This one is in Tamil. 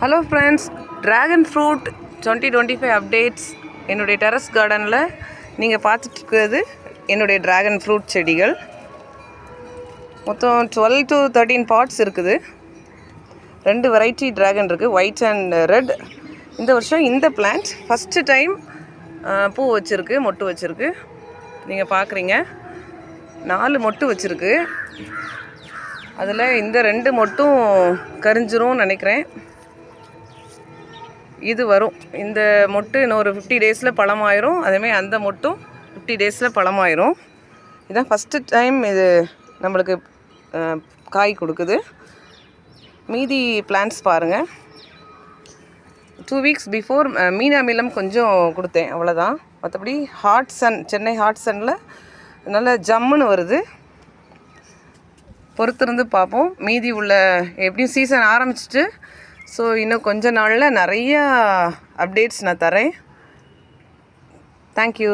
Hello friends, dragon fruit 2025 updates. என்னுடைய டெரஸ் கார்டனில் நீங்கள் பார்த்துட்ருக்கிறது என்னுடைய ட்ராகன் ஃப்ரூட் செடிகள். மொத்தம் 12 to 13 பாட்ஸ் இருக்குது. 2 வெரைட்டி ட்ராகன் இருக்குது, ஒயிட் அண்ட் ரெட். இந்த வருஷம் இந்த பிளான்ட் ஃபஸ்ட்டு டைம் பூ வச்சுருக்கு, மொட்டு வச்சுருக்கு. நீங்கள் பார்க்குறீங்க, 4 மொட்டு வச்சுருக்கு. அதில் இந்த 2 மொட்டும் கரிஞ்சிரும் நினைக்கிறேன். இது வரும், இந்த மொட்டு இன்னொரு 50 டேஸில் பழமாயிரும். அதேமாதிரி அந்த மொட்டும் 50 டேஸில் பழமாயிரும். இதுதான் ஃபஸ்ட்டு டைம் இது நம்மளுக்கு காய் கொடுக்குது. மீதி பிளான்ட்ஸ் பாருங்கள். 2 வீக்ஸ் பிஃபோர் மீனாமிலம் கொஞ்சம் கொடுத்தேன், அவ்வளோதான். மற்றபடி ஹாட் சன், சென்னை ஹாட் சன்னில் நல்ல ஜம்முன்னு வருது. பொறுத்திருந்து பார்ப்போம். மீதி உள்ள எப்படியும் சீசன் ஆரம்பிச்சிட்டு, ஸோ இன்னும் கொஞ்ச நாளில் நிறையா அப்டேட்ஸ் நான் தரேன். தேங்க்யூ.